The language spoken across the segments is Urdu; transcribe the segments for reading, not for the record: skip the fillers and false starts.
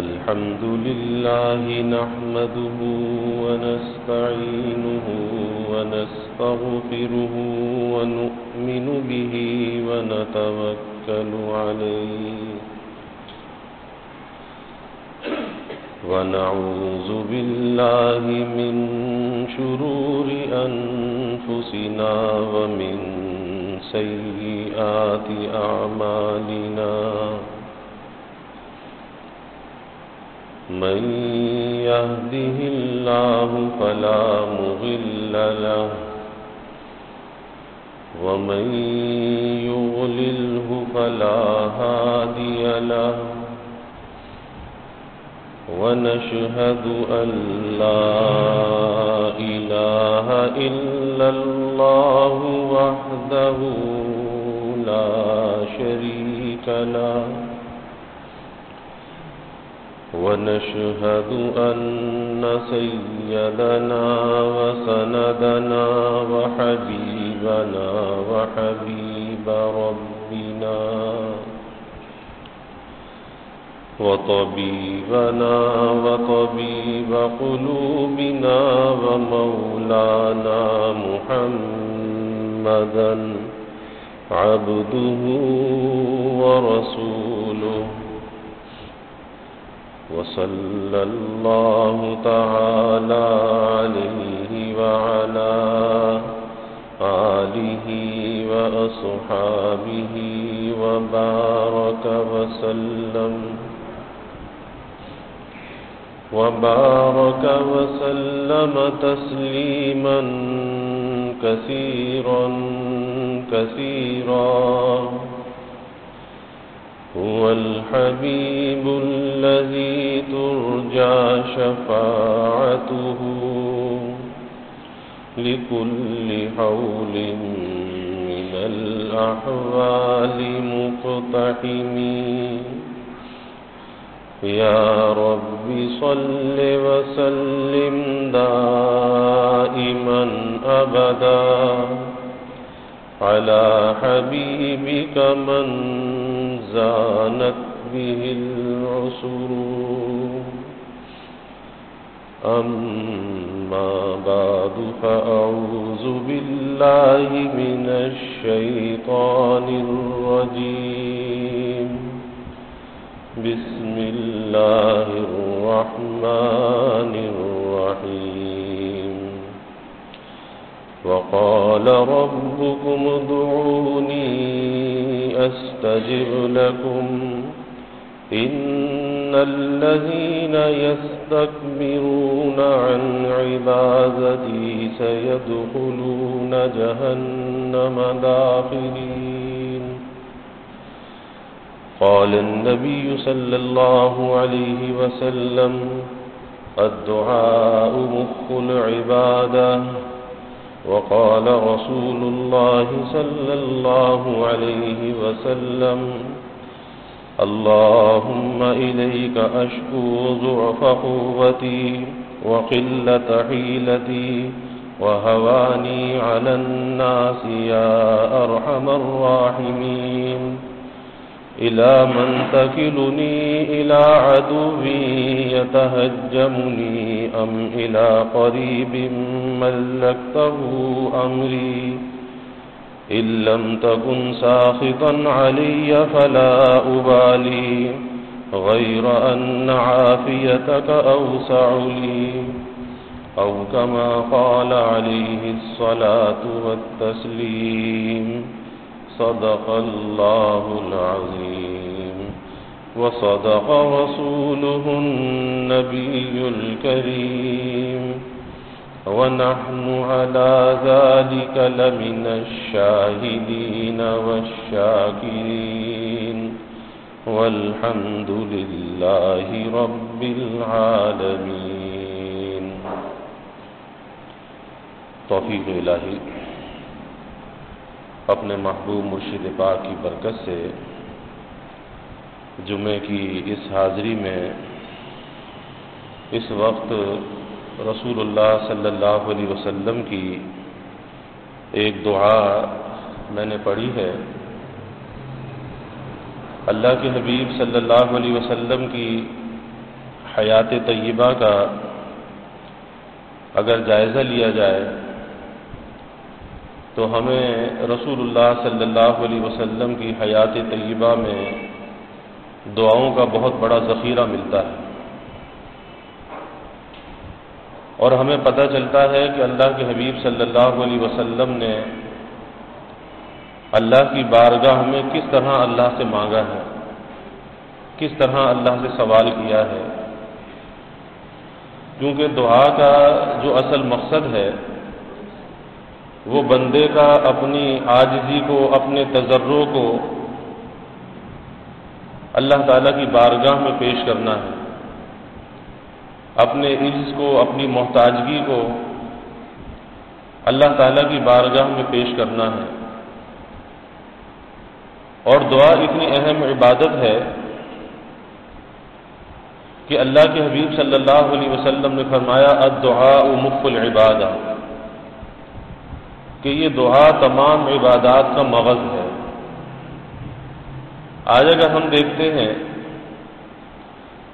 الحمد لله نحمده ونستعينه ونستغفره ونؤمن به ونتوكل عليه ونعوذ بالله من شرور أنفسنا ومن سيئات أعمالنا من يهده الله فلا مضل له ومن يضلله فلا هادي له ونشهد أن لا إله إلا الله وحده لا شريك له ونشهد أن سيدنا وسندنا وحبيبنا وحبيب ربنا وطبيبنا وطبيب قلوبنا ومولانا محمدا عبده ورسوله وصلى الله تعالى عليه وعلى آله وأصحابه وبارك وسلم تسليما كثيرا هو الحبيب الذي ترجى شفاعته لكل حول من الأحوال مقتحم يا رب صل وسلم دائما أبدا على حبيبك من زانت به العصر أما بعد فأعوذ بالله من الشيطان الرجيم بسم الله الرحمن الرحيم وقال ربكم ادعوني أستجب لكم إن الذين يستكبرون عن عبادتي سيدخلون جهنم داخرين قال النبي صلى الله عليه وسلم الدعاء مخ العبادة وقال رسول الله صلى الله عليه وسلم اللهم إليك أشكو ضعف قوتي وقلة حيلتي وهواني على الناس يا أرحم الراحمين إلى من تكلني إلى عدوي يتهجمني أم إلى قريب ملكته أمري إن لم تكن ساخطا علي فلا أبالي غير أن عافيتك أوسع لي أو كما قال عليه الصلاة والتسليم صدق الله العظيم وصدق رسوله النبي الكريم ونحن على ذلك لمن الشاهدين والشاكرين والحمد لله رب العالمين. توفیق الہی اپنے محبوب مرشد پاک کی برکت سے جمعے کی اس حاضری میں اس وقت رسول اللہ صلی اللہ علیہ وسلم کی ایک دعا میں نے پڑھی ہے۔ اللہ کے حبیب صلی اللہ علیہ وسلم کی حیات طیبہ کا اگر جائزہ لیا جائے تو ہمیں رسول اللہ صلی اللہ علیہ وسلم کی حیات طیبہ میں دعاؤں کا بہت بڑا ذخیرہ ملتا ہے، اور ہمیں پتہ چلتا ہے کہ اللہ کے حبیب صلی اللہ علیہ وسلم نے اللہ کی بارگاہ میں کس طرح اللہ سے مانگا ہے، کس طرح اللہ سے سوال کیا ہے، کیونکہ دعا کا جو اصل مقصد ہے وہ بندے کا اپنی عاجزی کو، اپنے تضرع کو اللہ تعالیٰ کی بارگاہ میں پیش کرنا ہے، اپنے عجز کو، اپنی محتاجگی کو اللہ تعالیٰ کی بارگاہ میں پیش کرنا ہے۔ اور دعا اتنی اہم عبادت ہے کہ اللہ کے حبیب صلی اللہ علیہ وسلم نے فرمایا الدعاء مخ العبادہ، کہ یہ دعا تمام عبادات کا مغز ہے۔ آج اگر ہم دیکھتے ہیں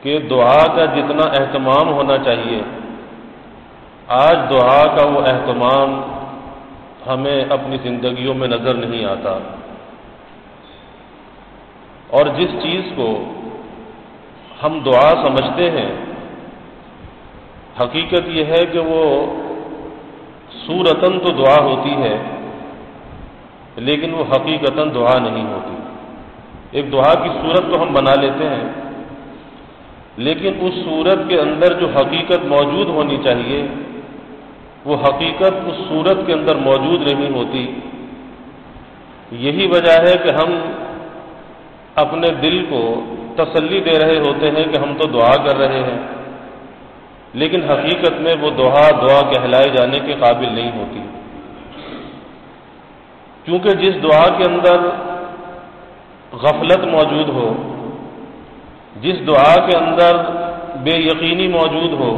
کہ دعا کا جتنا اہتمام ہونا چاہیے، آج دعا کا وہ اہتمام ہمیں اپنی زندگیوں میں نظر نہیں آتا، اور جس چیز کو ہم دعا سمجھتے ہیں حقیقت یہ ہے کہ وہ صورتاً تو دعا ہوتی ہے لیکن وہ حقیقتاً دعا نہیں ہوتی۔ ایک دعا کی صورت تو ہم بنا لیتے ہیں، لیکن اس صورت کے اندر جو حقیقت موجود ہونی چاہیے وہ حقیقت اس صورت کے اندر موجود نہیں ہوتی۔ یہی وجہ ہے کہ ہم اپنے دل کو تسلی دے رہے ہوتے ہیں کہ ہم تو دعا کر رہے ہیں، لیکن حقیقت میں وہ دعا کہلائے جانے کے قابل نہیں ہوتی، کیونکہ جس دعا کے اندر غفلت موجود ہو، جس دعا کے اندر بے یقینی موجود ہو،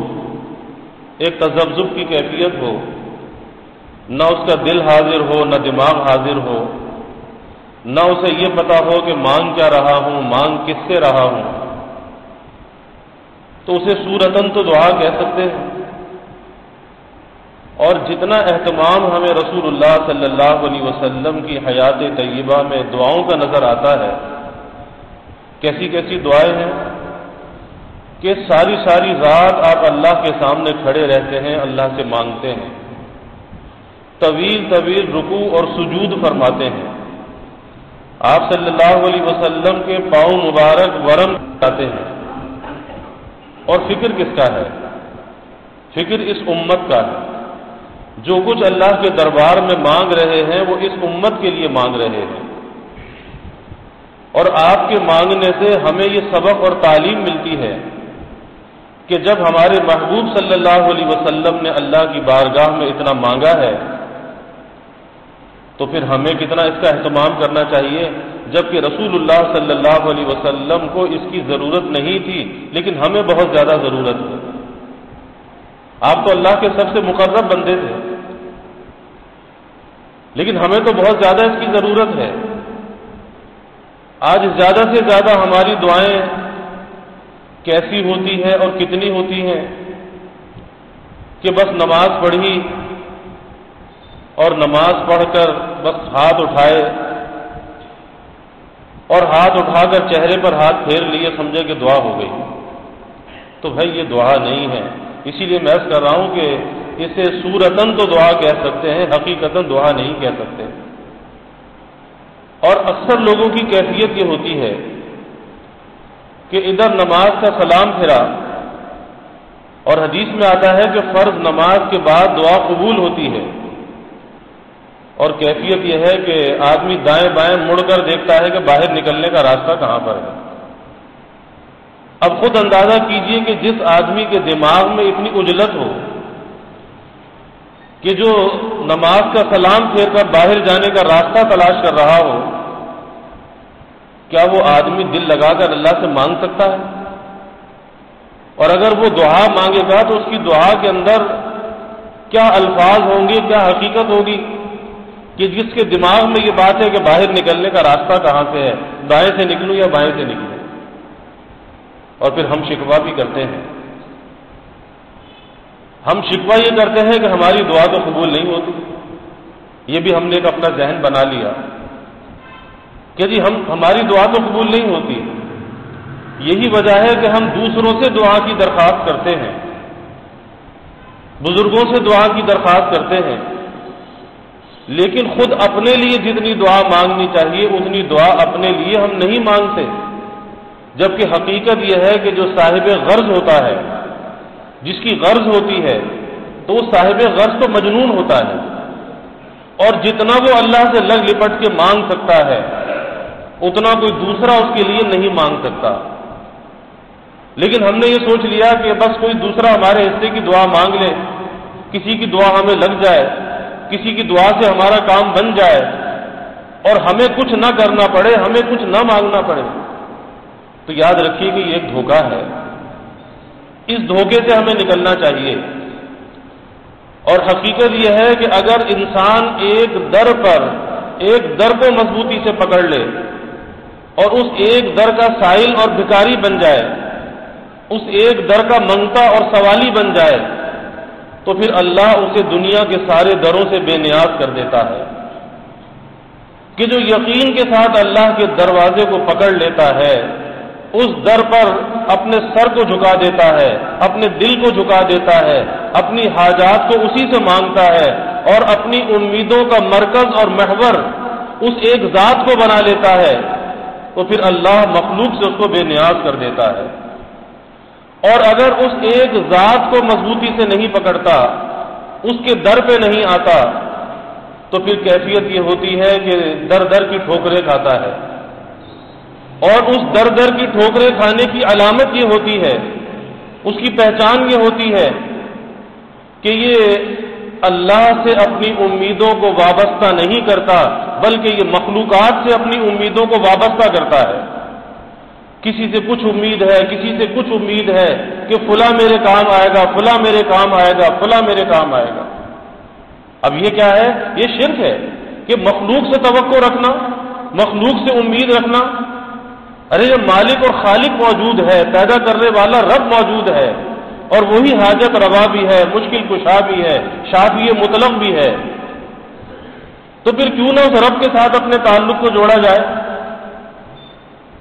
ایک تذبذب کی کیفیت ہو، نہ اس کا دل حاضر ہو نہ دماغ حاضر ہو، نہ اسے یہ پتا ہو کہ مانگ کیا رہا ہوں، مانگ کس سے رہا ہوں، تو اسے صورتاً تو دعا کہہ سکتے ہیں۔ اور جتنا اہتمام ہمیں رسول اللہ صلی اللہ علیہ وسلم کی حیات طیبہ میں دعاؤں کا نظر آتا ہے، کیسی کیسی دعائیں ہیں کہ ساری رات آپ اللہ کے سامنے کھڑے رہتے ہیں، اللہ سے مانگتے ہیں، طویل رکوع اور سجود فرماتے ہیں، آپ صلی اللہ علیہ وسلم کے پاؤں مبارک ورم جاتے ہیں، اور فکر کس کا ہے؟ فکر اس امت کا ہے۔ جو کچھ اللہ کے دربار میں مانگ رہے ہیں وہ اس امت کے لیے مانگ رہے ہیں، اور آپ کے مانگنے سے ہمیں یہ سبق اور تعلیم ملتی ہے کہ جب ہمارے محبوب صلی اللہ علیہ وسلم نے اللہ کی بارگاہ میں اتنا مانگا ہے تو پھر ہمیں کتنا اس کا اہتمام کرنا چاہیے، جبکہ رسول اللہ صلی اللہ علیہ وسلم کو اس کی ضرورت نہیں تھی لیکن ہمیں بہت زیادہ ضرورت ہے۔ آپ تو اللہ کے سب سے مقرب بندے تھے، لیکن ہمیں تو بہت زیادہ اس کی ضرورت ہے۔ آج زیادہ سے زیادہ ہماری دعائیں کیسی ہوتی ہیں اور کتنی ہوتی ہیں کہ بس نماز پڑھی اور نماز پڑھ کر بس ہاتھ اٹھائے اور ہاتھ اٹھا کر چہرے پر ہاتھ پھیر لیے، سمجھے کہ دعا ہو گئی۔ تو بھائی یہ دعا نہیں ہے، اسی لیے میں عرض کر رہا ہوں کہ اسے صورتاً تو دعا کہہ سکتے ہیں، حقیقتاً دعا نہیں کہہ سکتے۔ اور اکثر لوگوں کی کیفیت یہ ہوتی ہے کہ ادھر نماز کا سلام پھرا، اور حدیث میں آتا ہے کہ فرض نماز کے بعد دعا قبول ہوتی ہے، اور کیفیت یہ ہے کہ آدمی دائیں بائیں مڑ کر دیکھتا ہے کہ باہر نکلنے کا راستہ کہاں پر ہے۔ اب خود اندازہ کیجئے کہ جس آدمی کے دماغ میں اتنی عجلت ہو کہ جو نماز کا سلام پھیر کر باہر جانے کا راستہ تلاش کر رہا ہو، کیا وہ آدمی دل لگا کر اللہ سے مانگ سکتا ہے؟ اور اگر وہ دعا مانگے گا تو اس کی دعا کے اندر کیا الفاظ ہوں گے، کیا حقیقت ہوگی کہ جس کے دماغ میں یہ بات ہے کہ باہر نکلنے کا راستہ کہاں سے ہے، دائیں سے نکلوں یا بائیں سے نکلوں؟ اور پھر ہم شکوہ بھی کرتے ہیں، ہم شکوہ یہ کرتے ہیں کہ ہماری دعا تو قبول نہیں ہوتی۔ یہ بھی ہم نے ایک اپنا ذہن بنا لیا کہ جی ہماری دعا تو قبول نہیں ہوتی۔ یہی وجہ ہے کہ ہم دوسروں سے دعا کی درخواست کرتے ہیں، بزرگوں سے دعا کی درخواست کرتے ہیں، لیکن خود اپنے لیے جتنی دعا مانگنی چاہیے اتنی دعا اپنے لیے ہم نہیں مانگتے، جبکہ حقیقت یہ ہے کہ جو صاحب غرض ہوتا ہے، جس کی غرض ہوتی ہے، تو وہ صاحب غرض تو مجنون ہوتا ہے، اور جتنا وہ اللہ سے لگ لپٹ کے مانگ سکتا ہے اتنا کوئی دوسرا اس کے لیے نہیں مانگ سکتا۔ لیکن ہم نے یہ سوچ لیا کہ بس کوئی دوسرا ہمارے حصے کی دعا مانگ لے، کسی کی دعا ہمیں لگ جائے، کسی کی دعا سے ہمارا کام بن جائے اور ہمیں کچھ نہ کرنا پڑے، ہمیں کچھ نہ مانگنا پڑے۔ تو یاد رکھیے کہ یہ ایک دھوکہ ہے، اس دھوکے سے ہمیں نکلنا چاہیے۔ اور حقیقت یہ ہے کہ اگر انسان ایک در کو مضبوطی سے پکڑ لے اور اس ایک در کا سائل اور بھکاری بن جائے، اس ایک در کا منگتا اور سوالی بن جائے، تو پھر اللہ اسے دنیا کے سارے دروں سے بے نیاز کر دیتا ہے۔ کہ جو یقین کے ساتھ اللہ کے دروازے کو پکڑ لیتا ہے، اس در پر اپنے سر کو جھکا دیتا ہے، اپنے دل کو جھکا دیتا ہے، اپنی حاجات کو اسی سے مانگتا ہے اور اپنی امیدوں کا مرکز اور محور اس ایک ذات کو بنا لیتا ہے، تو پھر اللہ مخلوق سے اس کو بے نیاز کر دیتا ہے۔ اور اگر اس ایک ذات کو مضبوطی سے نہیں پکڑتا، اس کے در پہ نہیں آتا، تو پھر کیفیت یہ ہوتی ہے کہ در در کی ٹھوکریں کھاتا ہے، اور اس در در کی ٹھوکریں کھانے کی علامت یہ ہوتی ہے، اس کی پہچان یہ ہوتی ہے کہ یہ اللہ سے اپنی امیدوں کو وابستہ نہیں کرتا، بلکہ یہ مخلوقات سے اپنی امیدوں کو وابستہ کرتا ہے۔ کسی سے کچھ امید ہے، کسی سے کچھ امید ہے کہ فلاں میرے کام آئے گا، فلاں میرے کام آئے گا، فلاں میرے کام آئے گا۔ اب یہ کیا ہے؟ یہ شرک ہے کہ مخلوق سے توقع رکھنا، مخلوق سے امید رکھنا۔ ارے یہ مالک اور خالق موجود ہے، پیدا کرنے والا رب موجود ہے، اور وہی حاجت روا بھی ہے، مشکل کشا بھی ہے، شافی مطلق بھی ہے، تو پھر کیوں نہ اس رب کے ساتھ اپنے تعلق کو جوڑا جائے؟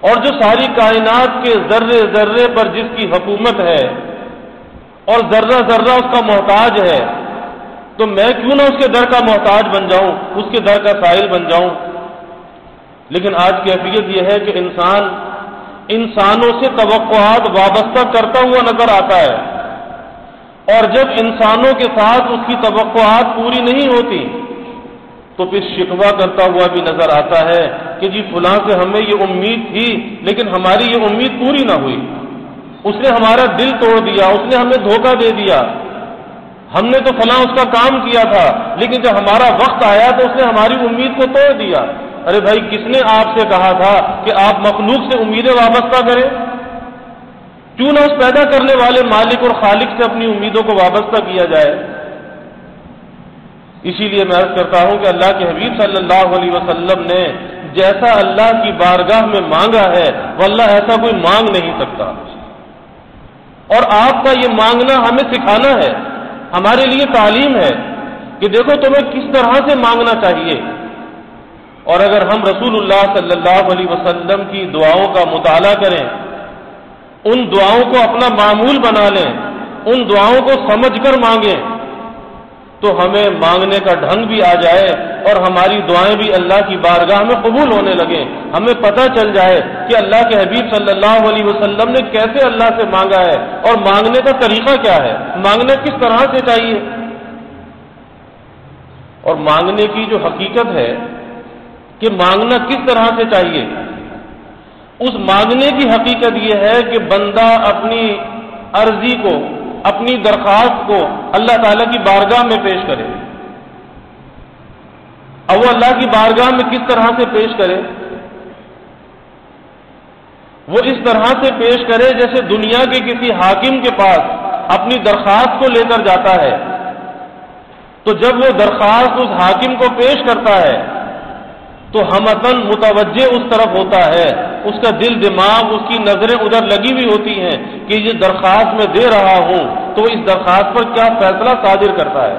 اور جو ساری کائنات کے ذرے ذرے پر جس کی حکومت ہے اور ذرہ ذرہ اس کا محتاج ہے، تو میں کیوں نہ اس کے در کا محتاج بن جاؤں، اس کے در کا سائل بن جاؤں؟ لیکن آج کیفیت یہ ہے کہ انسان انسانوں سے توقعات وابستہ کرتا ہوا نظر آتا ہے، اور جب انسانوں کے ساتھ اس کی توقعات پوری نہیں ہوتی تو پھر شکوہ کرتا ہوا بھی نظر آتا ہے کہ جی فلاں سے ہمیں یہ امید تھی لیکن ہماری یہ امید پوری نہ ہوئی، اس نے ہمارا دل توڑ دیا، اس نے ہمیں دھوکہ دے دیا، ہم نے تو فلاں اس کا کام کیا تھا لیکن جب ہمارا وقت آیا تو اس نے ہماری امید کو توڑ دیا۔ ارے بھائی، کس نے آپ سے کہا تھا کہ آپ مخلوق سے امیدیں وابستہ کریں؟ کیوں نہ اس پیدا کرنے والے مالک اور خالق سے اپنی امیدوں کو وابستہ کیا جائے؟ اسی لیے میں عرض کرتا ہوں کہ اللہ کے حبیب صلی اللہ علیہ وسلم نے جیسا اللہ کی بارگاہ میں مانگا ہے واللہ ایسا کوئی مانگ نہیں سکتا، اور آپ کا یہ مانگنا ہمیں سکھانا ہے، ہمارے لیے تعلیم ہے کہ دیکھو تمہیں کس طرح سے مانگنا چاہیے۔ اور اگر ہم رسول اللہ صلی اللہ علیہ وسلم کی دعاؤں کا مطالعہ کریں، ان دعاؤں کو اپنا معمول بنا لیں، ان دعاؤں کو سمجھ کر مانگیں، تو ہمیں مانگنے کا ڈھنگ بھی آ جائے اور ہماری دعائیں بھی اللہ کی بارگاہ میں قبول ہونے لگیں، ہمیں پتہ چل جائے کہ اللہ کے حبیب صلی اللہ علیہ وسلم نے کیسے اللہ سے مانگا ہے اور مانگنے کا طریقہ کیا ہے، مانگنا کس طرح سے چاہیے۔ اور مانگنے کی جو حقیقت ہے کہ مانگنا کس طرح سے چاہیے، اس مانگنے کی حقیقت یہ ہے کہ بندہ اپنی عرضی کو، اپنی درخواست کو اللہ تعالیٰ کی بارگاہ میں پیش کرے۔ اب وہ اللہ کی بارگاہ میں کس طرح سے پیش کرے؟ وہ اس طرح سے پیش کرے جیسے دنیا کے کسی حاکم کے پاس اپنی درخواست کو لے کر جاتا ہے، تو جب وہ درخواست اس حاکم کو پیش کرتا ہے تو ہمتن متوجہ اس طرف ہوتا ہے، اس کا دل دماغ، اس کی نظریں ادھر لگی ہوئی ہوتی ہیں کہ یہ درخواست میں دے رہا ہوں تو اس درخواست پر کیا فیصلہ صادر کرتا ہے،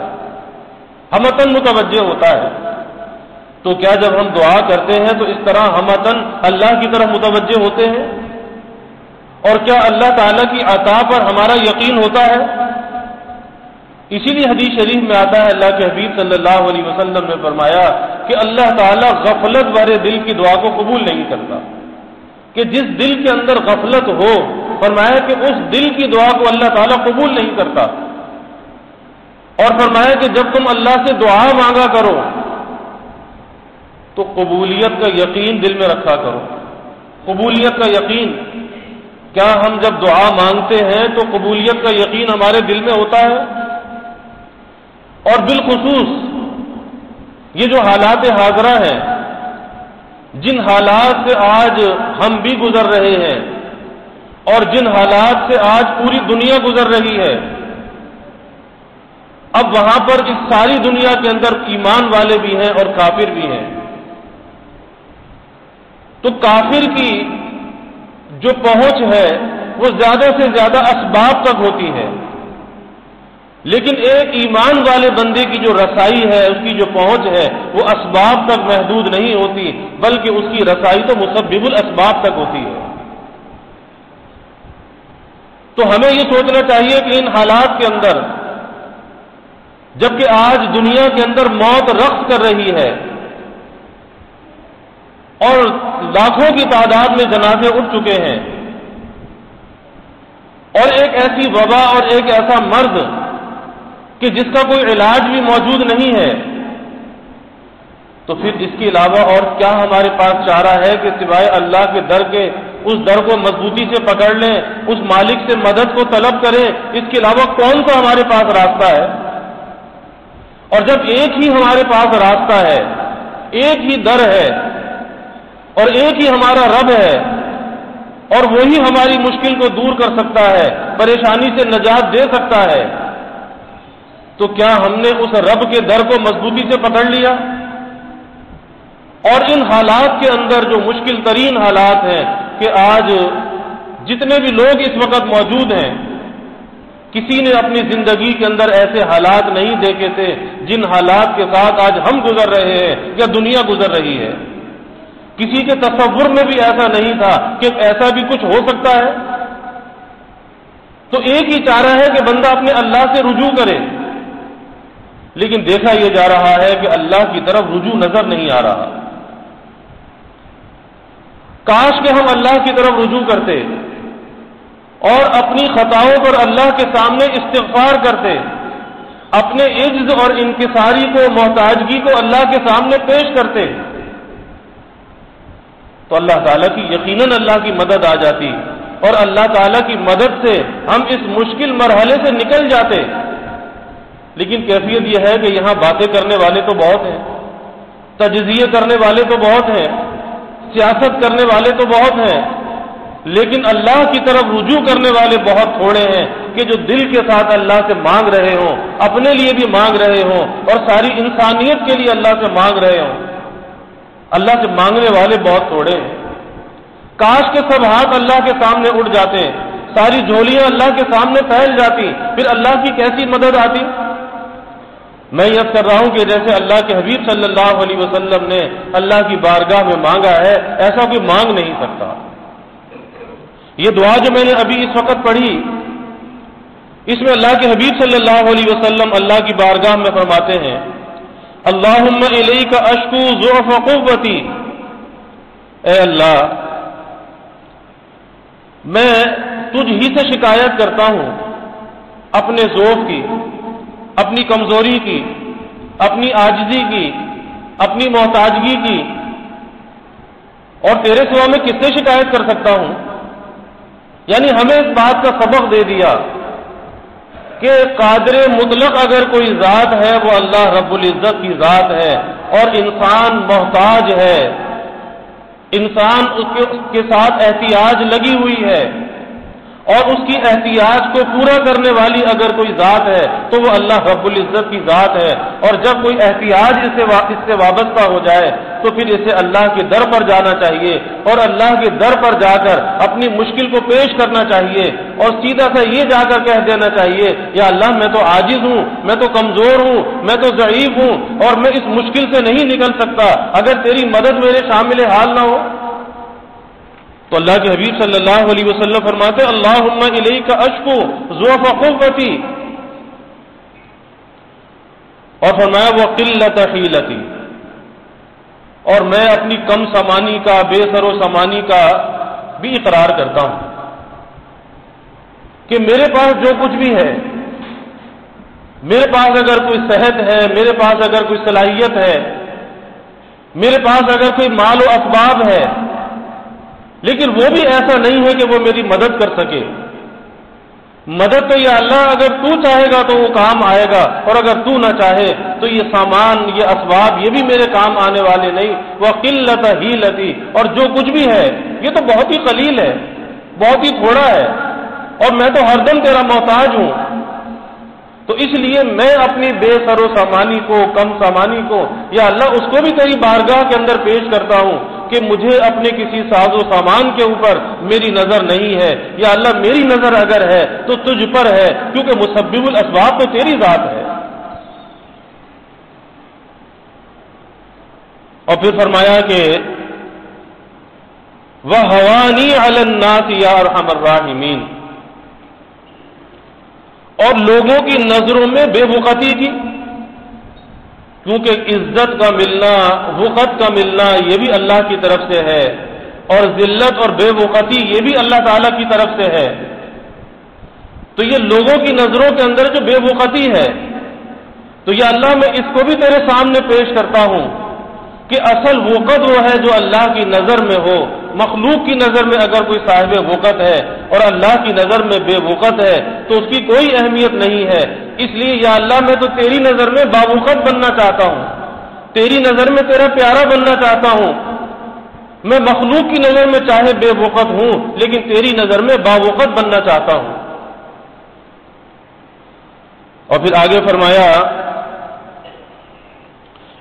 ہمتن متوجہ ہوتا ہے۔ تو کیا جب ہم دعا کرتے ہیں تو اس طرح ہمتن اللہ کی طرف متوجہ ہوتے ہیں؟ اور کیا اللہ تعالیٰ کی عطا پر ہمارا یقین ہوتا ہے؟ اسی لیے حدیث شریف میں آتا ہے، اللہ کے حبیب صلی اللہ علیہ وسلم نے فرمایا کہ اللہ تعالیٰ غفلت والے دل کی دعا کو قبول نہیں کرتا، کہ جس دل کے اندر غفلت ہو، فرمایا کہ اس دل کی دعا کو اللہ تعالیٰ قبول نہیں کرتا۔ اور فرمایا کہ جب تم اللہ سے دعا مانگا کرو تو قبولیت کا یقین دل میں رکھا کرو۔ قبولیت کا یقین، کیا ہم جب دعا مانگتے ہیں تو قبولیت کا یقین ہمارے دل میں ہوتا ہے؟ اور بالخصوص یہ جو حالات حاضرہ ہیں، جن حالات سے آج ہم بھی گزر رہے ہیں اور جن حالات سے آج پوری دنیا گزر رہی ہے، اب وہاں پر اس ساری دنیا کے اندر ایمان والے بھی ہیں اور کافر بھی ہیں۔ تو کافر کی جو پہنچ ہے وہ زیادہ سے زیادہ اسباب تک ہوتی ہے، لیکن ایک ایمان والے بندے کی جو رسائی ہے، اس کی جو پہنچ ہے، وہ اسباب تک محدود نہیں ہوتی، بلکہ اس کی رسائی تو مسبب الاسباب تک ہوتی ہے۔ تو ہمیں یہ سوچنا چاہیے کہ ان حالات کے اندر، جبکہ آج دنیا کے اندر موت رقص کر رہی ہے اور لاکھوں کی تعداد میں جنازے اٹھ چکے ہیں، اور ایک ایسی وبا اور ایک ایسا مرض کہ جس کا کوئی علاج بھی موجود نہیں ہے، تو پھر اس کے علاوہ اور کیا ہمارے پاس چارہ ہے کہ سوائے اللہ کے در کے اس در کو مضبوطی سے پکڑ لیں، اس مالک سے مدد کو طلب کریں؟ اس کے علاوہ کون سا ہمارے پاس راستہ ہے؟ اور جب ایک ہی ہمارے پاس راستہ ہے، ایک ہی در ہے اور ایک ہی ہمارا رب ہے اور وہی ہماری مشکل کو دور کر سکتا ہے، پریشانی سے نجات دے سکتا ہے، تو کیا ہم نے اس رب کے در کو مضبوطی سے پکڑ لیا؟ اور ان حالات کے اندر جو مشکل ترین حالات ہیں کہ آج جتنے بھی لوگ اس وقت موجود ہیں، کسی نے اپنی زندگی کے اندر ایسے حالات نہیں دیکھے تھے جن حالات کے ساتھ آج ہم گزر رہے ہیں یا دنیا گزر رہی ہے۔ کسی کے تصور میں بھی ایسا نہیں تھا کہ ایسا بھی کچھ ہو سکتا ہے۔ تو ایک ہی چارہ ہے کہ بندہ اپنے اللہ سے رجوع کرے، لیکن دیکھا یہ جا رہا ہے کہ اللہ کی طرف رجوع نظر نہیں آ رہا۔ کاش کہ ہم اللہ کی طرف رجوع کرتے اور اپنی خطاؤں پر اللہ کے سامنے استغفار کرتے، اپنے عجز اور انکساری کو، محتاجگی کو اللہ کے سامنے پیش کرتے، تو اللہ تعالیٰ کی یقیناً اللہ کی مدد آ جاتی اور اللہ تعالیٰ کی مدد سے ہم اس مشکل مرحلے سے نکل جاتے۔ لیکن کیفیت یہ ہے کہ یہاں باتیں کرنے والے تو بہت ہیں، تجزیے کرنے والے تو بہت ہیں، سیاست کرنے والے تو بہت ہیں، لیکن اللہ کی طرف رجوع کرنے والے بہت تھوڑے ہیں کہ جو دل کے ساتھ اللہ سے مانگ رہے ہوں، اپنے لیے بھی مانگ رہے ہوں اور ساری انسانیت کے لیے اللہ سے مانگ رہے ہوں۔ اللہ سے مانگنے والے بہت تھوڑے ہیں۔ کاش کے سب ہاتھ اللہ کے سامنے اٹھ جاتے، ساری جھولیاں اللہ کے سامنے پھیل جاتی، پھر اللہ کی کیسی مدد آتی؟ میں یہ کر رہا ہوں کہ جیسے اللہ کے حبیب صلی اللہ علیہ وسلم نے اللہ کی بارگاہ میں مانگا ہے، ایسا کوئی مانگ نہیں سکتا۔ یہ دعا جو میں نے ابھی اس وقت پڑھی، اس میں اللہ کے حبیب صلی اللہ علیہ وسلم اللہ کی بارگاہ میں فرماتے ہیں، اللہم الیک اشکو ضعف قوتی، اے اللہ میں تجھ ہی سے شکایت کرتا ہوں اپنے ضعف کی، اپنی کمزوری کی، اپنی عاجزی کی، اپنی محتاجگی کی، اور تیرے سوا میں کس سے شکایت کر سکتا ہوں؟ یعنی ہمیں اس بات کا سبق دے دیا کہ قادر مطلق اگر کوئی ذات ہے وہ اللہ رب العزت کی ذات ہے، اور انسان محتاج ہے، انسان اس کے ساتھ احتیاج لگی ہوئی ہے، اور اس کی احتیاج کو پورا کرنے والی اگر کوئی ذات ہے تو وہ اللہ رب العزت کی ذات ہے۔ اور جب کوئی احتیاج اس سے وابستہ ہو جائے تو پھر اسے اللہ کے در پر جانا چاہیے، اور اللہ کے در پر جا کر اپنی مشکل کو پیش کرنا چاہیے، اور سیدھا سا یہ جا کر کہہ دینا چاہیے یا اللہ میں تو عاجز ہوں، میں تو کمزور ہوں، میں تو ضعیف ہوں، اور میں اس مشکل سے نہیں نکل سکتا، اگر تیری مدد میرے شامل حال نہ ہو۔ تو اللہ کے حبیب صلی اللہ علیہ وسلم فرماتے اللہم الیک اشکو ضعف قوتی، اور فرمایا وقلت حیلتی، اور میں اپنی کم سمانی کا، بے سر و سمانی کا بھی اقرار کرتا ہوں کہ میرے پاس جو کچھ بھی ہے، میرے پاس اگر کوئی صحت ہے، میرے پاس اگر کوئی صلاحیت ہے، میرے پاس اگر کوئی مال و اسباب ہے، لیکن وہ بھی ایسا نہیں ہے کہ وہ میری مدد کر سکے۔ مدد تو یا اللہ اگر تو چاہے گا تو وہ کام آئے گا، اور اگر تو نہ چاہے تو یہ سامان، یہ اسباب، یہ بھی میرے کام آنے والے نہیں۔ وقلت حیلتی، اور جو کچھ بھی ہے یہ تو بہت ہی قلیل ہے، بہت ہی تھوڑا ہے، اور میں تو ہر دم تیرا محتاج ہوں۔ تو اس لیے میں اپنی بے سر و سامانی کو، کم سامانی کو یا اللہ اس کو بھی تیری بارگاہ کے اندر پیش کرتا ہوں کہ مجھے اپنے کسی ساز و سامان کے اوپر میری نظر نہیں ہے، یا اللہ میری نظر اگر ہے تو تجھ پر ہے، کیونکہ مسبب الاسباب تو تیری ذات ہے۔ اور پھر فرمایا کہ وَهَوَانِي عَلَى النَّاسِ يَا أَرْحَمَ الرَّاحِمِينَ، اور لوگوں کی نظروں میں بے وقتی کی، کیونکہ عزت کا ملنا، وقت کا ملنا یہ بھی اللہ کی طرف سے ہے، اور ذلت اور بے وقتی یہ بھی اللہ تعالی کی طرف سے ہے۔ تو یہ لوگوں کی نظروں کے اندر جو بے وقتی ہے، تو یا اللہ میں اس کو بھی تیرے سامنے پیش کرتا ہوں کہ اصل وقت وہ ہے جو اللہ کی نظر میں ہو۔ مخلوق کی نظر میں اگر کوئی صاحب وقت ہے اور اللہ کی نظر میں بے وقت ہے تو اس کی کوئی اہمیت نہیں ہے۔ اس لیے یا اللہ میں تو تیری نظر میں باوقت بننا چاہتا ہوں، تیری نظر میں تیرا پیارا بننا چاہتا ہوں۔ میں مخلوق کی نظر میں چاہے بے وقت ہوں لیکن تیری نظر میں باوقت بننا چاہتا ہوں۔ اور پھر آگے فرمایا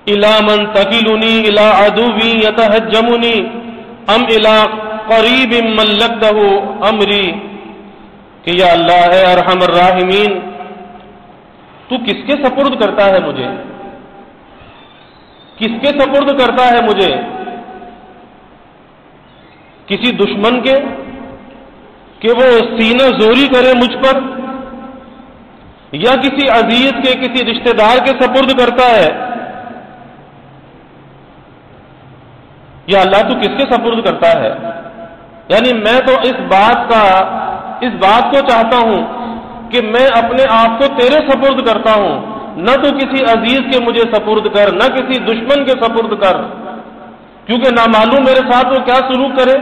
اِلَى مَنْ تَكِلُنِي إِلَى عَدُوِّي يَتَهَجَّمُنِي ام إِلَى قَرِيبٍ مَلَّكْتَهُ أَمْرِي، کہ یا اللہ اے ارحم الراحمین، تو کس کے سپرد کرتا ہے مجھے، کس کے سپرد کرتا ہے مجھے؟ کسی دشمن کے کہ وہ سینہ زوری کرے مجھ پر، یا کسی عزیز کے، کسی رشتہ دار کے سپرد کرتا ہے؟ یا اللہ تو کس کے سپرد کرتا ہے؟ یعنی میں تو اس بات کو چاہتا ہوں کہ میں اپنے آپ کو تیرے سپرد کرتا ہوں، نہ تو کسی عزیز کے مجھے سپرد کر، نہ کسی دشمن کے سپرد کر، کیونکہ نامعلوم میرے ساتھ وہ کیا سلوک کرے۔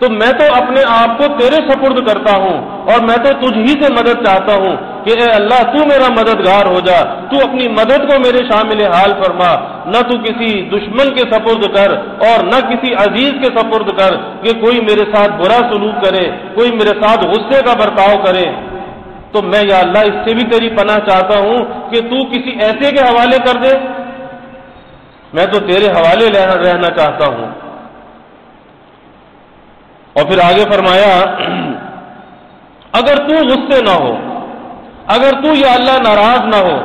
تو میں تو اپنے آپ کو تیرے سپرد کرتا ہوں، اور میں تو تجھ ہی سے مدد چاہتا ہوں کہ اے اللہ تو میرا مددگار ہو جا، تو اپنی مدد کو میرے شامل حال فرما، نہ تو کسی دشمن کے سپرد کر اور نہ کسی عزیز کے سپرد کر کہ کوئی میرے ساتھ برا سلوک کرے، کوئی میرے ساتھ غصے کا برتاؤ کرے۔ تو میں یا اللہ اس سے بھی تیری پناہ چاہتا ہوں کہ تو کسی ایسے کے حوالے کر دے، میں تو تیرے حوالے رہنا چاہتا ہوں۔ اور پھر آگے فرمایا اگر تو غصے نہ ہو، اگر تو یا اللہ ناراض نہ ہو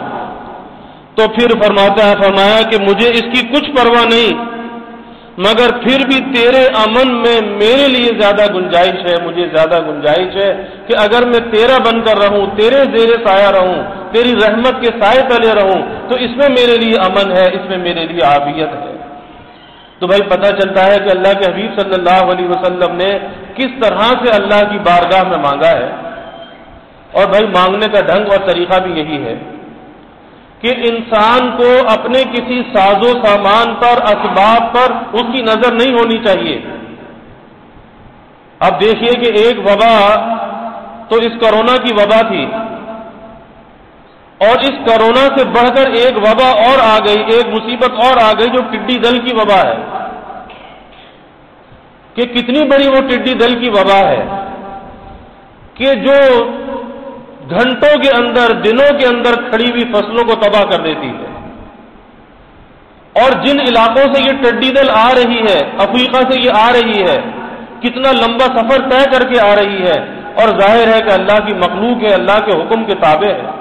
تو پھر فرمایا کہ مجھے اس کی کچھ پرواہ نہیں، مگر پھر بھی تیرے امن میں میرے لیے زیادہ گنجائش ہے، مجھے زیادہ گنجائش ہے کہ اگر میں تیرا بن کر رہوں، تیرے زیر سایہ رہوں، تیری رحمت کے سائے تلے رہوں، تو اس میں میرے لیے امن ہے، اس میں میرے لیے عافیت ہے۔ تو بھائی پتہ چلتا ہے کہ اللہ کے حبیب صلی اللہ علیہ وسلم نے کس طرح سے اللہ کی بارگاہ میں مانگا ہے، اور بھائی مانگنے کا ڈھنگ اور طریقہ بھی یہی ہے کہ انسان کو اپنے کسی ساز و سامان پر، اسباب پر اس کی نظر نہیں ہونی چاہیے۔ اب دیکھیے کہ ایک وبا تو اس کرونا کی وبا تھی، اور اس کورونا سے بڑھ کر ایک وبا اور آ گئی، ایک مصیبت اور آ گئی جو ٹڈی دل کی وبا ہے، کہ کتنی بڑی وہ ٹڈی دل کی وبا ہے کہ جو گھنٹوں کے اندر، دنوں کے اندر کھڑی ہوئی فصلوں کو تباہ کر دیتی ہے۔ اور جن علاقوں سے یہ ٹڈی دل آ رہی ہے، افریقہ سے یہ آ رہی ہے، کتنا لمبا سفر طے کر کے آ رہی ہے، اور ظاہر ہے کہ اللہ کی مخلوق ہے، اللہ کے حکم کے تابع ہے،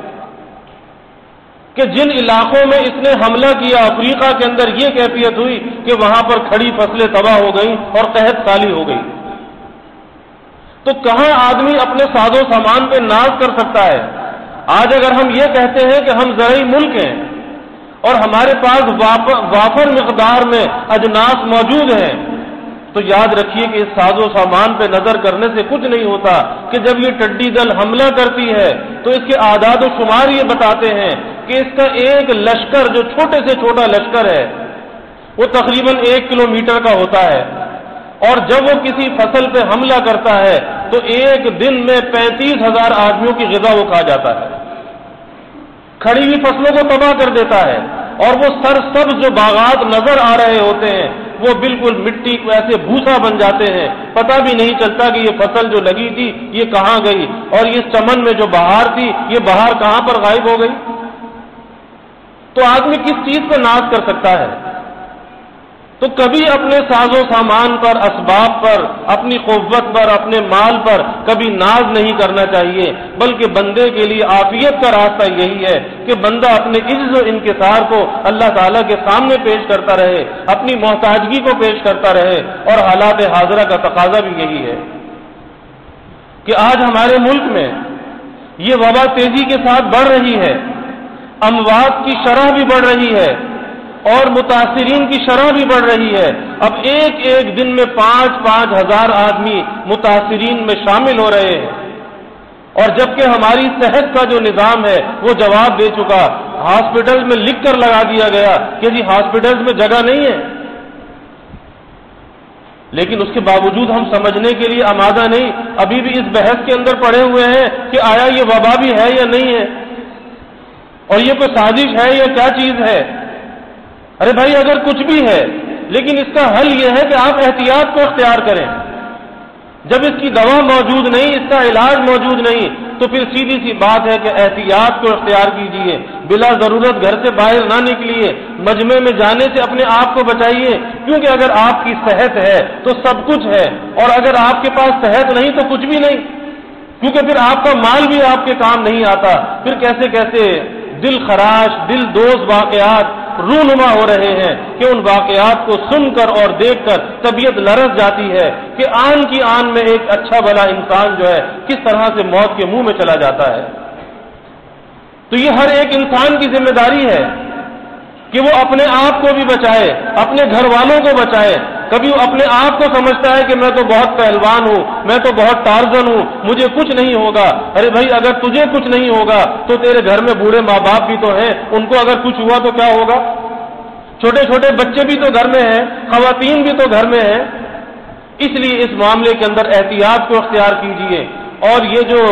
کہ جن علاقوں میں اس نے حملہ کیا، افریقہ کے اندر یہ کیفیت ہوئی کہ وہاں پر کھڑی فصلیں تباہ ہو گئیں اور قحط سالی ہو گئی۔ تو کہاں آدمی اپنے ساز و سامان پہ ناز کر سکتا ہے؟ آج اگر ہم یہ کہتے ہیں کہ ہم زرعی ملک ہیں اور ہمارے پاس وافر مقدار میں اجناس موجود ہیں، تو یاد رکھیے کہ اس ساز و سامان پہ نظر کرنے سے کچھ نہیں ہوتا کہ جب یہ ٹڈی دل حملہ کرتی ہے تو اس کے اعداد و شمار یہ بتاتے ہیں کہ اس کا ایک لشکر، جو چھوٹے سے چھوٹا لشکر ہے، وہ تقریباً 1 کلومیٹر کا ہوتا ہے، اور جب وہ کسی فصل پہ حملہ کرتا ہے تو ایک دن میں 35,000 آدمیوں کی غذا وہ کھا جاتا ہے، کھڑی ہوئی فصلوں کو تباہ کر دیتا ہے، اور وہ سرسبز جو باغات نظر آ رہے ہوتے ہیں وہ بالکل مٹی کو ایسے بھوسا بن جاتے ہیں، پتہ بھی نہیں چلتا کہ یہ فصل جو لگی تھی یہ کہاں گئی، اور یہ چمن میں جو بہار تھی یہ بہار کہاں پر غائب ہو گئی۔ تو آدمی کس چیز پہ ناز کر سکتا ہے؟ تو کبھی اپنے ساز و سامان پر، اسباب پر، اپنی قوت پر، اپنے مال پر کبھی ناز نہیں کرنا چاہیے، بلکہ بندے کے لیے عافیت کا راستہ یہی ہے کہ بندہ اپنے عجز و انکسار کو اللہ تعالیٰ کے سامنے پیش کرتا رہے، اپنی محتاجگی کو پیش کرتا رہے، اور حالات حاضرہ کا تقاضا بھی یہی ہے کہ آج ہمارے ملک میں یہ وبا تیزی کے ساتھ بڑھ رہی ہے، اموات کی شرح بھی بڑھ رہی ہے اور متاثرین کی شرح بھی بڑھ رہی ہے۔ اب ایک دن میں 5,000 ہزار آدمی متاثرین میں شامل ہو رہے ہیں، اور جبکہ ہماری صحت کا جو نظام ہے وہ جواب دے چکا، ہاسپٹل میں لکھ کر لگا دیا گیا کہ جی ہاسپٹلز میں جگہ نہیں ہے، لیکن اس کے باوجود ہم سمجھنے کے لیے آمادہ نہیں، ابھی بھی اس بحث کے اندر پڑے ہوئے ہیں کہ آیا یہ وبا بھی ہے یا نہیں ہے، اور یہ کوئی سازش ہے یا کیا چیز ہے۔ ارے بھائی اگر کچھ بھی ہے لیکن اس کا حل یہ ہے کہ آپ احتیاط کو اختیار کریں۔ جب اس کی دوا موجود نہیں، اس کا علاج موجود نہیں، تو پھر سیدھی سی بات ہے کہ احتیاط کو اختیار کیجیے، بلا ضرورت گھر سے باہر نہ نکلیے، مجمع میں جانے سے اپنے آپ کو بچائیے، کیونکہ اگر آپ کی صحت ہے تو سب کچھ ہے، اور اگر آپ کے پاس صحت نہیں تو کچھ بھی نہیں، کیونکہ پھر آپ کا مال بھی آپ کے کام نہیں آتا۔ پھر کیسے کیسے دل خراش، دل دوز واقعات رونما ہو رہے ہیں کہ ان واقعات کو سن کر اور دیکھ کر طبیعت لرز جاتی ہے کہ آن کی آن میں ایک اچھا بھلا انسان جو ہے کس طرح سے موت کے منہ میں چلا جاتا ہے۔ تو یہ ہر ایک انسان کی ذمہ داری ہے کہ وہ اپنے آپ کو بھی بچائے، اپنے گھر والوں کو بچائے۔ کبھی وہ اپنے آپ کو سمجھتا ہے کہ میں تو بہت پہلوان ہوں، میں تو بہت ٹارزن ہوں، مجھے کچھ نہیں ہوگا۔ ارے بھائی اگر تجھے کچھ نہیں ہوگا تو تیرے گھر میں بوڑھے ماں باپ بھی تو ہیں، ان کو اگر کچھ ہوا تو کیا ہوگا؟ چھوٹے چھوٹے بچے بھی تو گھر میں ہیں، خواتین بھی تو گھر میں ہیں۔ اس لیے اس معاملے کے اندر احتیاط کو اختیار کیجیے، اور یہ جو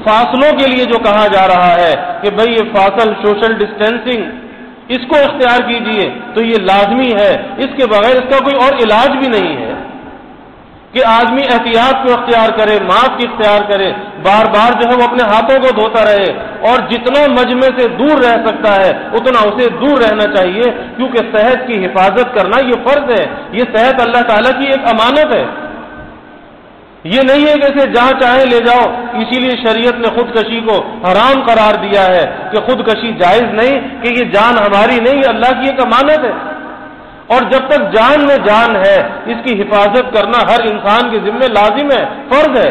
فاصلوں کے لیے جو کہا جا رہا ہے کہ بھئی یہ فاصل، سوشل ڈسٹینسنگ، اس کو اختیار کیجیے، تو یہ لازمی ہے، اس کے بغیر اس کا کوئی اور علاج بھی نہیں ہے کہ آدمی احتیاط کو اختیار کرے، ماسک اختیار کرے، بار بار جو ہے وہ اپنے ہاتھوں کو دھوتا رہے، اور جتنا مجمع سے دور رہ سکتا ہے اتنا اسے دور رہنا چاہیے، کیونکہ صحت کی حفاظت کرنا یہ فرض ہے، یہ صحت اللہ تعالیٰ کی ایک امانت ہے، یہ نہیں ہے کہ اسے جہاں چاہے لے جاؤ۔ اسی لیے شریعت نے خودکشی کو حرام قرار دیا ہے کہ خودکشی جائز نہیں، کہ یہ جان ہماری نہیں، یہ اللہ کی ایک امانت ہے، اور جب تک جان میں جان ہے اس کی حفاظت کرنا ہر انسان کے ذمہ لازم ہے، فرض ہے،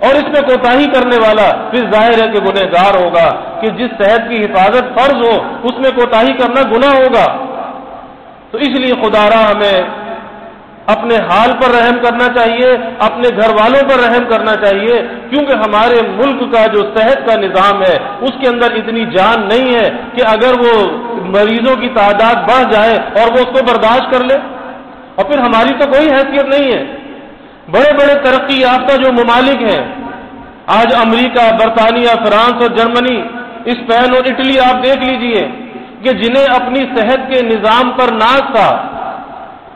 اور اس میں کوتاہی کرنے والا پھر ظاہر ہے کہ گنہگار ہوگا، کہ جس صحت کی حفاظت فرض ہو اس میں کوتاہی کرنا گناہ ہوگا۔ تو اس لیے خدا را ہمیں اپنے حال پر رحم کرنا چاہیے، اپنے گھر والوں پر رحم کرنا چاہیے، کیونکہ ہمارے ملک کا جو صحت کا نظام ہے اس کے اندر اتنی جان نہیں ہے کہ اگر وہ مریضوں کی تعداد بڑھ جائے اور وہ اس کو برداشت کر لے، اور پھر ہماری تو کوئی حیثیت نہیں ہے۔ بڑے بڑے ترقی یافتہ جو ممالک ہیں، آج امریکہ، برطانیہ، فرانس اور جرمنی، اسپین اور اٹلی آپ دیکھ لیجئے کہ جنہیں اپنی صحت کے نظام پر ناز تھا،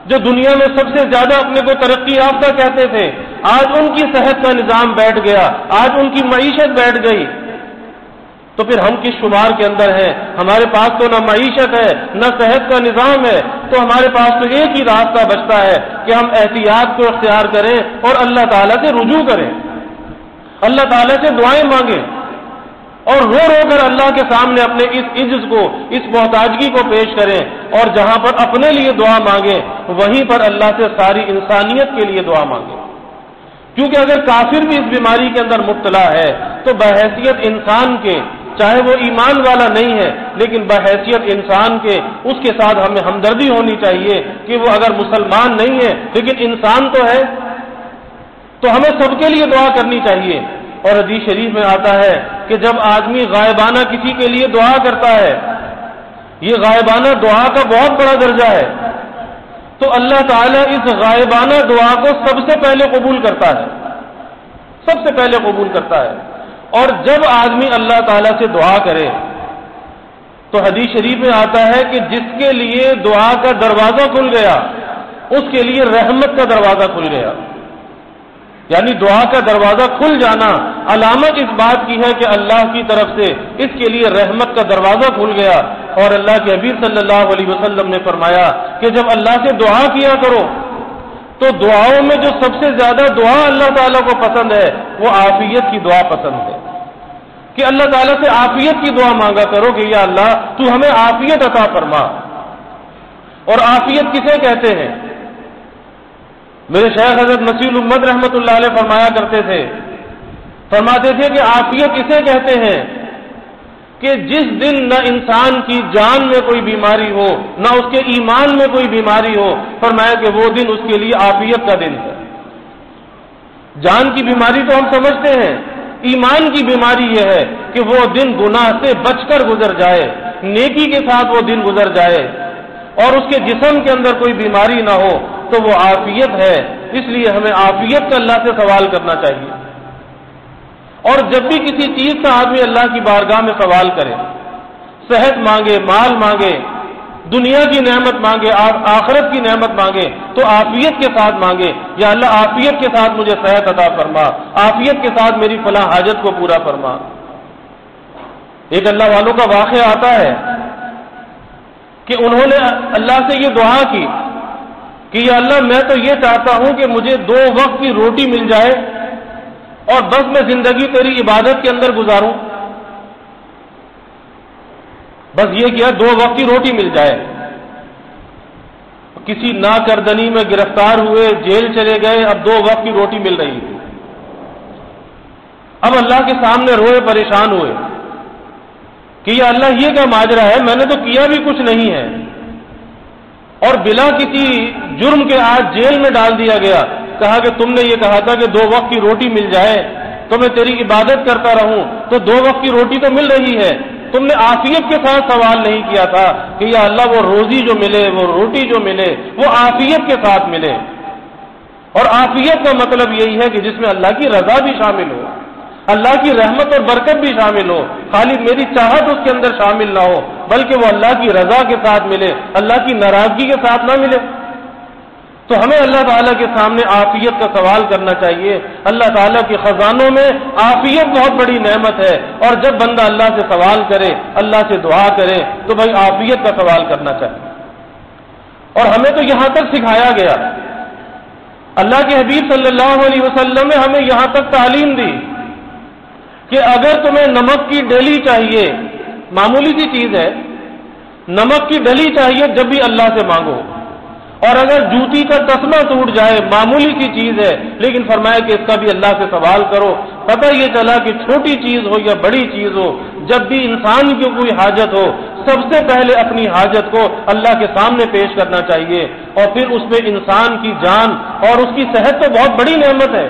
جو دنیا میں سب سے زیادہ اپنے کو ترقی یافتہ کہتے تھے، آج ان کی صحت کا نظام بیٹھ گیا، آج ان کی معیشت بیٹھ گئی، تو پھر ہم کس شمار کے اندر ہیں؟ ہمارے پاس تو نہ معیشت ہے نہ صحت کا نظام ہے، تو ہمارے پاس تو ایک ہی راستہ بچتا ہے کہ ہم احتیاط کو اختیار کریں اور اللہ تعالیٰ سے رجوع کریں، اللہ تعالیٰ سے دعائیں مانگیں اور رو رو کر اللہ کے سامنے اپنے اس عجز کو، اس محتاجگی کو پیش کریں، اور جہاں پر اپنے لیے دعا مانگیں وہیں پر اللہ سے ساری انسانیت کے لیے دعا مانگیں، کیونکہ اگر کافر بھی اس بیماری کے اندر مبتلا ہے تو بحیثیت انسان کے، چاہے وہ ایمان والا نہیں ہے لیکن بحیثیت انسان کے، اس کے ساتھ ہمیں ہمدردی ہونی چاہیے کہ وہ اگر مسلمان نہیں ہے لیکن انسان تو ہے، تو ہمیں سب کے لیے دعا کرنی چاہیے۔ اور حدیث شریف میں آتا ہے کہ جب آدمی غائبانہ کسی کے لیے دعا کرتا ہے، یہ غائبانہ دعا کا بہت بڑا درجہ ہے، تو اللہ تعالیٰ اس غائبانہ دعا کو سب سے پہلے قبول کرتا ہے، سب سے پہلے قبول کرتا ہے۔ اور جب آدمی اللہ تعالیٰ سے دعا کرے تو حدیث شریف میں آتا ہے کہ جس کے لیے دعا کا دروازہ کھل گیا اس کے لیے رحمت کا دروازہ کھل گیا، یعنی دعا کا دروازہ کھل جانا علامت اس بات کی ہے کہ اللہ کی طرف سے اس کے لیے رحمت کا دروازہ کھل گیا۔ اور اللہ کے حبیب صلی اللہ علیہ وسلم نے فرمایا کہ جب اللہ سے دعا کیا کرو تو دعاؤں میں جو سب سے زیادہ دعا اللہ تعالیٰ کو پسند ہے وہ عافیت کی دعا پسند ہے، کہ اللہ تعالیٰ سے عافیت کی دعا مانگا کرو کہ یا اللہ تو ہمیں عافیت عطا فرما۔ اور عافیت کسے کہتے ہیں؟ میرے شیخ حضرت مسیح الامت رحمۃ اللہ علیہ فرمایا کرتے تھے، فرماتے تھے کہ عافیت کسے کہتے ہیں کہ جس دن نہ انسان کی جان میں کوئی بیماری ہو نہ اس کے ایمان میں کوئی بیماری ہو، فرمایا کہ وہ دن اس کے لیے عافیت کا دن ہے۔ جان کی بیماری تو ہم سمجھتے ہیں، ایمان کی بیماری یہ ہے کہ وہ دن گناہ سے بچ کر گزر جائے، نیکی کے ساتھ وہ دن گزر جائے اور اس کے جسم کے اندر کوئی بیماری نہ ہو، تو وہ عافیت ہے۔ اس لیے ہمیں عافیت کا اللہ سے سوال کرنا چاہیے، اور جب بھی کسی چیز کا آدمی اللہ کی بارگاہ میں سوال کرے، صحت مانگے، مال مانگے، دنیا کی نعمت مانگے، آخرت کی نعمت مانگے، تو عافیت کے ساتھ مانگے، یا اللہ عافیت کے ساتھ مجھے صحت عطا فرما، عافیت کے ساتھ میری فلاں حاجت کو پورا فرما۔ ایک اللہ والوں کا واقعہ آتا ہے کہ انہوں نے اللہ سے یہ دعا کی کہ یا اللہ میں تو یہ چاہتا ہوں کہ مجھے 2 وقت کی روٹی مل جائے اور بس میں زندگی تیری عبادت کے اندر گزاروں، بس یہ کیا 2 وقت کی روٹی مل جائے۔ کسی ناکردنی میں گرفتار ہوئے، جیل چلے گئے، اب 2 وقت کی روٹی مل رہی تھی، اب اللہ کے سامنے روئے، پریشان ہوئے کہ یا اللہ یہ کیا ماجرا ہے، میں نے تو کیا بھی کچھ نہیں ہے اور بلا کسی جرم کے آج جیل میں ڈال دیا گیا۔ کہا کہ تم نے یہ کہا تھا کہ 2 وقت کی روٹی مل جائے تو میں تیری عبادت کرتا رہوں، تو 2 وقت کی روٹی تو مل رہی ہے، تم نے عافیت کے ساتھ سوال نہیں کیا تھا کہ یا اللہ وہ روزی جو ملے، وہ روٹی جو ملے وہ عافیت کے ساتھ ملے۔ اور عافیت کا مطلب یہی ہے کہ جس میں اللہ کی رضا بھی شامل ہو، اللہ کی رحمت اور برکت بھی شامل ہو، خالی میری چاہت اس کے اندر شامل نہ ہو بلکہ وہ اللہ کی رضا کے ساتھ ملے، اللہ کی ناراضگی کے ساتھ نہ ملے۔ تو ہمیں اللہ تعالیٰ کے سامنے عافیت کا سوال کرنا چاہیے۔ اللہ تعالیٰ کے خزانوں میں عافیت بہت بڑی نعمت ہے، اور جب بندہ اللہ سے سوال کرے، اللہ سے دعا کرے تو بھائی عافیت کا سوال کرنا چاہیے۔ اور ہمیں تو یہاں تک سکھایا گیا، اللہ کے حبیب صلی اللہ علیہ وسلم نے ہمیں یہاں تک تعلیم دی کہ اگر تمہیں نمک کی ڈلی چاہیے، معمولی سی چیز ہے، نمک کی ڈلی چاہیے جب بھی اللہ سے مانگو، اور اگر جوتی کا تسمہ ٹوٹ جائے، معمولی سی چیز ہے لیکن فرمایا کہ اس کا بھی اللہ سے سوال کرو۔ پتہ یہ چلا کہ چھوٹی چیز ہو یا بڑی چیز ہو، جب بھی انسان کی کوئی حاجت ہو سب سے پہلے اپنی حاجت کو اللہ کے سامنے پیش کرنا چاہیے، اور پھر اس میں انسان کی جان اور اس کی صحت تو بہت بڑی نعمت ہے۔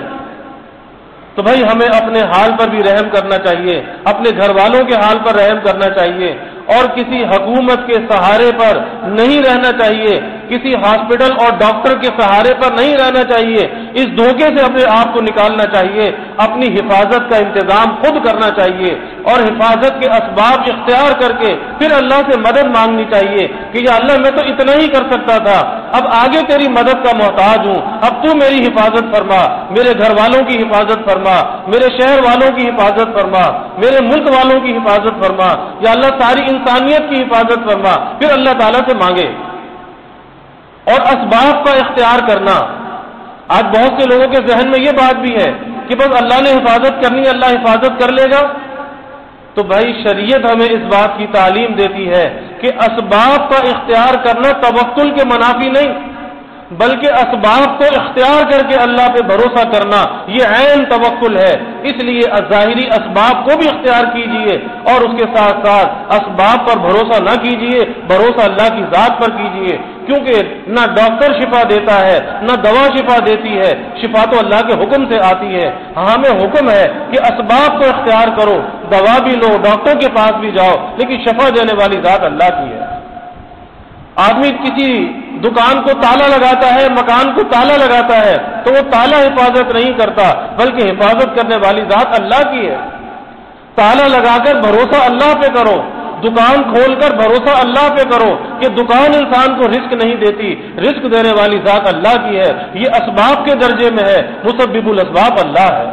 تو بھائی ہمیں اپنے حال پر بھی رحم کرنا چاہیے، اپنے گھر والوں کے حال پر رحم کرنا چاہیے، اور کسی حکومت کے سہارے پر نہیں رہنا چاہیے کسی ہاسپٹل اور ڈاکٹر کے سہارے پر نہیں رہنا چاہیے، اس دھوکے سے اپنے آپ کو نکالنا چاہیے، اپنی حفاظت کا انتظام خود کرنا چاہیے اور حفاظت کے اسباب اختیار کر کے پھر اللہ سے مدد مانگنی چاہیے کہ یا اللہ میں تو اتنا ہی کر سکتا تھا، اب آگے تیری مدد کا محتاج ہوں، اب تو میری حفاظت فرما، میرے گھر والوں کی حفاظت فرما، میرے شہر والوں کی حفاظت فرما، میرے ملک والوں کی حفاظت فرما، یا اللہ ساری انسانیت کی حفاظت فرما، پھر اللہ تعالیٰ سے مانگے۔ اور اسباب کا اختیار کرنا، آج بہت سے لوگوں کے ذہن میں یہ بات بھی ہے کہ بس اللہ نے حفاظت کرنی، اللہ حفاظت کر لے گا۔ تو بھائی شریعت ہمیں اس بات کی تعلیم دیتی ہے کہ اسباب کا اختیار کرنا توکل کے منافی نہیں، بلکہ اسباب کو اختیار کر کے اللہ پہ بھروسہ کرنا یہ عین توکل ہے۔ اس لیے ظاہری اسباب کو بھی اختیار کیجئے اور اس کے ساتھ ساتھ اسباب پر بھروسہ نہ کیجئے، بھروسہ اللہ کی ذات پر کیجئے، کیونکہ نہ ڈاکٹر شفا دیتا ہے نہ دوا شفا دیتی ہے، شفا تو اللہ کے حکم سے آتی ہے۔ ہمیں حکم ہے کہ اسباب کو اختیار کرو، دوا بھی لو، ڈاکٹر کے پاس بھی جاؤ، لیکن شفا دینے والی ذات اللہ کی ہے۔ آدمی کسی دکان کو تالا لگاتا ہے، مکان کو تالا لگاتا ہے تو وہ تالا حفاظت نہیں کرتا بلکہ حفاظت کرنے والی ذات اللہ کی ہے۔ تالا لگا کر بھروسہ اللہ پہ کرو، دکان کھول کر بھروسہ اللہ پہ کرو کہ دکان انسان کو رزق نہیں دیتی، رزق دینے والی ذات اللہ کی ہے، یہ اسباب کے درجے میں ہے، مسبب الاسباب اللہ ہے۔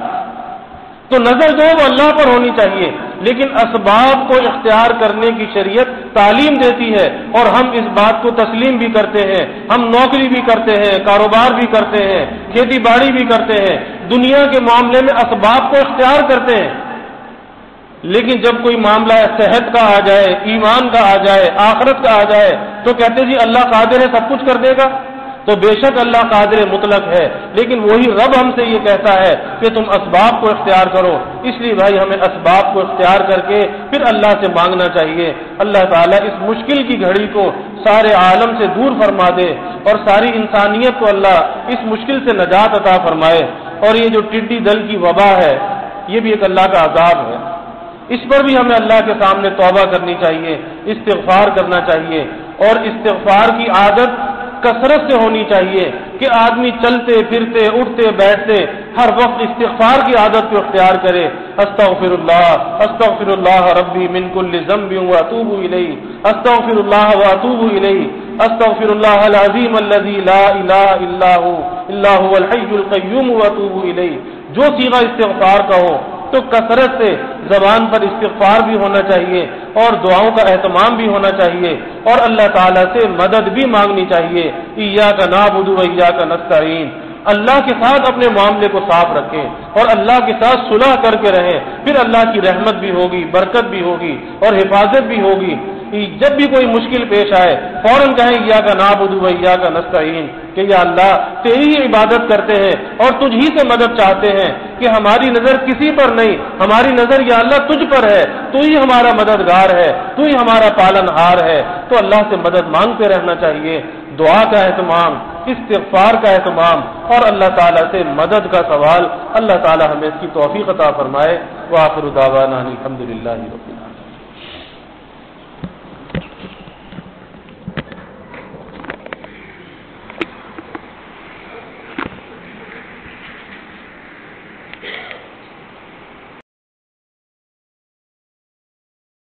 تو نظر جو وہ اللہ پر ہونی چاہیے، لیکن اسباب کو اختیار کرنے کی شریعت تعلیم دیتی ہے اور ہم اس بات کو تسلیم بھی کرتے ہیں۔ ہم نوکری بھی کرتے ہیں، کاروبار بھی کرتے ہیں، کھیتی باڑی بھی کرتے ہیں، دنیا کے معاملے میں اسباب کو اختیار کرتے ہیں، لیکن جب کوئی معاملہ صحت کا آ جائے، ایمان کا آ جائے، آخرت کا آ جائے تو کہتے جی اللہ قادر ہے سب کچھ کر دے گا۔ تو بے شک اللہ قادر مطلق ہے، لیکن وہی رب ہم سے یہ کہتا ہے کہ تم اسباب کو اختیار کرو۔ اس لیے بھائی ہمیں اسباب کو اختیار کر کے پھر اللہ سے مانگنا چاہیے۔ اللہ تعالیٰ اس مشکل کی گھڑی کو سارے عالم سے دور فرما دے اور ساری انسانیت کو اللہ اس مشکل سے نجات عطا فرمائے۔ اور یہ جو ٹڈی دل کی وبا ہے یہ بھی ایک اللہ کا عذاب ہے، اس پر بھی ہمیں اللہ کے سامنے توبہ کرنی چاہیے، استغفار کرنا چاہیے، اور استغفار کی عادت کثرت سے ہونی چاہیے کہ آدمی چلتے پھرتے اٹھتے بیٹھتے ہر وقت استغفار کی عادت کو اختیار کرے۔ استغفر اللہ ربی من کل ذنب واتوب الیہ، استغفر اللہ واتوب الیہ، استغفر اللہ العظیم الذی لا الہ الا هو الحی القیوم واتوب الیہ۔ جو صیغہ استغفار کا ہو تو کثرت سے زبان پر استغفار بھی ہونا چاہیے اور دعاؤں کا اہتمام بھی ہونا چاہیے اور اللہ تعالیٰ سے مدد بھی مانگنی چاہیے۔ ایاک نعبد و ایاک نستعین، اللہ کے ساتھ اپنے معاملے کو صاف رکھیں اور اللہ کے ساتھ صلح کر کے رہیں، پھر اللہ کی رحمت بھی ہوگی، برکت بھی ہوگی اور حفاظت بھی ہوگی۔ جب بھی کوئی مشکل پیش آئے فوراً کہیں ایاک نعبد و ایاک نستعین کہ یا اللہ تیری ہی عبادت کرتے ہیں اور تجھ ہی سے مدد چاہتے ہیں کہ ہماری نظر کسی پر نہیں، ہماری نظر یا اللہ تجھ پر ہے، تو ہی ہمارا مددگار ہے، تو ہی ہمارا پالن ہار ہے۔ تو اللہ سے مدد مانگتے رہنا چاہیے، دعا کا اہتمام، استغفار کا اہتمام اور اللہ تعالیٰ سے مدد کا سوال۔ اللہ تعالیٰ ہمیں اس کی توفیق عطا فرمائے۔ وآخر دعوانا الحمدللہ رب العالمین۔